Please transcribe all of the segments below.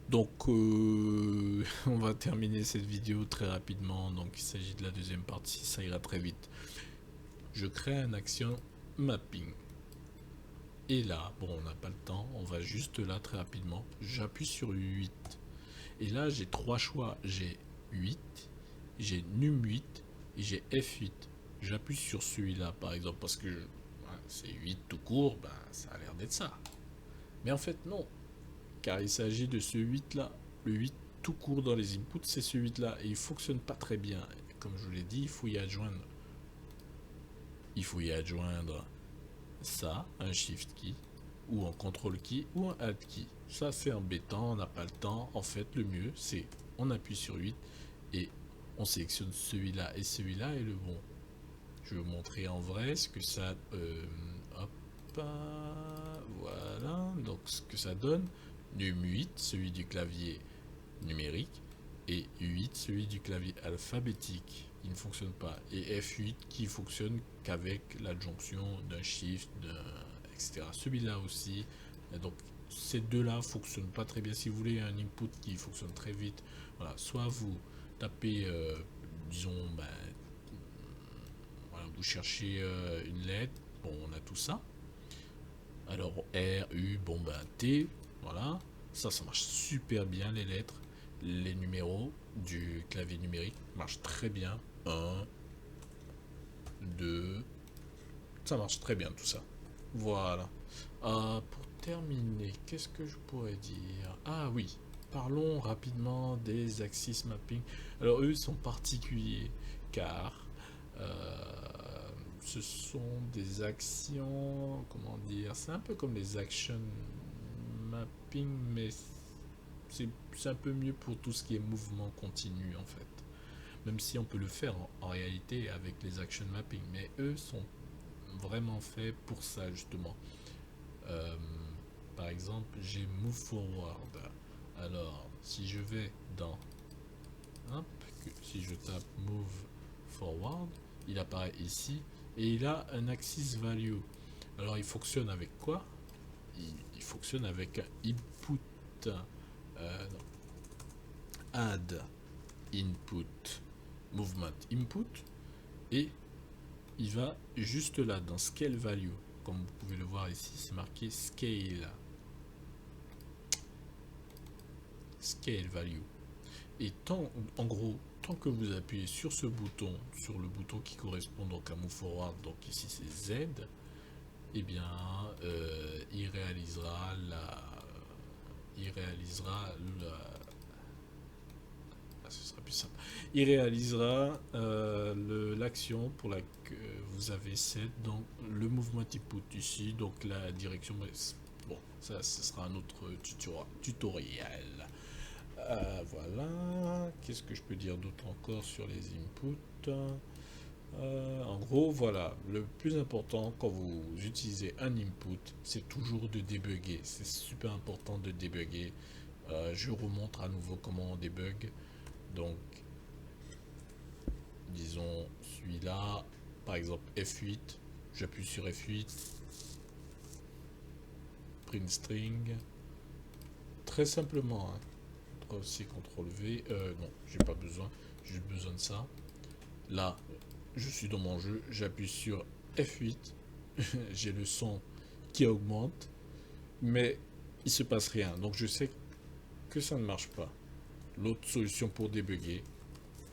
Donc, on va terminer cette vidéo très rapidement. Donc, il s'agit de la deuxième partie, ça ira très vite. Je crée un action mapping. Et là, bon, on n'a pas le temps, on va juste là très rapidement. J'appuie sur 8. Et là, j'ai trois choix. J'ai 8, j'ai num8 et j'ai f8. J'appuie sur celui-là, par exemple, parce que c'est 8 tout court, ben, ça a l'air d'être ça. Mais en fait, non, car il s'agit de ce 8 là. Le 8 tout court dans les inputs, c'est ce 8 là, et il fonctionne pas très bien. Comme je vous l'ai dit, il faut y adjoindre ça, un shift key, ou un control key, ou un alt key. Ça c'est embêtant, on n'a pas le temps. En fait, le mieux c'est on appuie sur 8 et on sélectionne celui-là, et celui-là est le bon. Je vais vous montrer en vrai ce que ça hop, voilà, donc ce que ça donne. Num8, celui du clavier numérique, et 8, celui du clavier alphabétique, qui ne fonctionne pas, et F8 qui fonctionne qu'avec l'adjonction d'un shift, etc. Celui-là aussi. Et donc ces deux-là fonctionnent pas très bien. Si vous voulez un input qui fonctionne très vite, voilà, soit vous tapez, disons, ben, voilà, vous cherchez une lettre, bon, on a tout ça. Alors R, U, bon ben T, voilà, ça marche super bien les lettres. Les numéros du clavier numérique marchent très bien. 1, 2, ça marche très bien tout ça. Voilà. Pour terminer, qu'est-ce que je pourrais dire? Ah oui, parlons rapidement des axis mapping. Alors eux sont particuliers car ce sont des actions, comment dire, c'est un peu comme les action mapping, mais c'est un peu mieux pour tout ce qui est mouvement continu en fait. Même si on peut le faire en réalité avec les action mapping, mais eux sont vraiment faits pour ça justement. Euh, Par exemple, j'ai move forward. Alors, si je vais dans, hop, si je tape move forward, il apparaît ici et il a un axis value. Alors, il fonctionne avec quoi? Il fonctionne avec un input, non, add input movement input, et il va juste là dans scale value. Comme vous pouvez le voir ici, c'est marqué scale value. Et en gros, tant que vous appuyez sur ce bouton, sur le bouton qui correspond donc à move forward, donc ici c'est Z, eh bien il réalisera ce sera plus simple. Il réalisera l'action pour laquelle vous avez set, donc le mouvement input ici, donc la direction. Bon, ça ce sera un autre tutoriel. Voilà. Qu'est-ce que je peux dire d'autre encore sur les inputs? En gros, voilà. Le plus important quand vous utilisez un input, c'est toujours de débugger. C'est super important de débugger. Je vous montre à nouveau comment on débug. Donc, disons celui-là, par exemple F8. J'appuie sur F8. Print string. Très simplement, hein. CTRL-C, CTRL-V. Non, j'ai pas besoin. J'ai besoin de ça. Là, je suis dans mon jeu. J'appuie sur F8. J'ai le son qui augmente. Mais il se passe rien. Donc je sais que ça ne marche pas. L'autre solution pour débugger,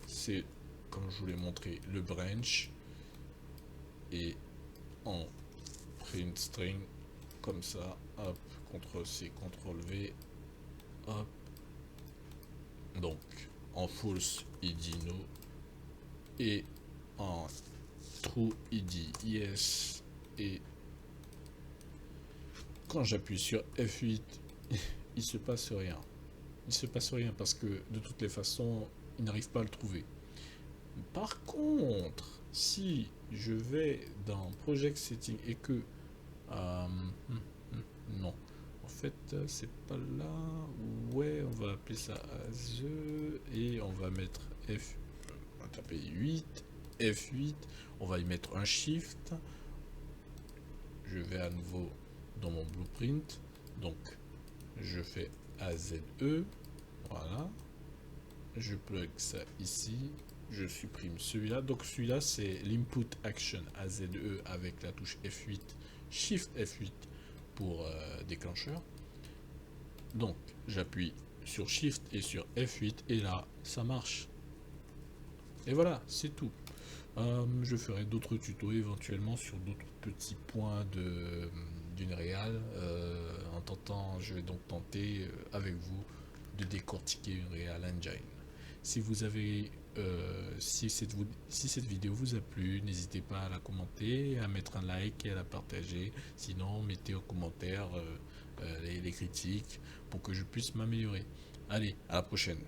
c'est, comme je vous l'ai montré, le branch. Et en print string, comme ça. Hop, CTRL-C, CTRL-V. Hop. Donc, en false, il dit no. Et en true, il dit yes. Et quand j'appuie sur F8, il se passe rien. Il se passe rien parce que de toutes les façons, il n'arrive pas à le trouver. Par contre, si je vais dans Project Setting et que non, en fait, c'est pas là. Ouais, on va appeler ça as et on va mettre F. On va taper 8, F8. On va y mettre un shift. Je vais à nouveau dans mon blueprint. Donc, je fais AZE. Voilà. Je plug ça ici. Je supprime celui-là. Donc celui-là, c'est l'input action AZE avec la touche F8, Shift F8 pour déclencheur. Donc j'appuie sur Shift et sur F8 et là, ça marche. Et voilà, c'est tout. Je ferai d'autres tutos éventuellement sur d'autres petits points d'une réal. En tentant, je vais donc tenter avec vous de décortiquer une Real Engine. Si vous avez, si cette vidéo vous a plu, n'hésitez pas à la commenter, à mettre un like et à la partager. Sinon, mettez en commentaire les critiques pour que je puisse m'améliorer. Allez, à la prochaine.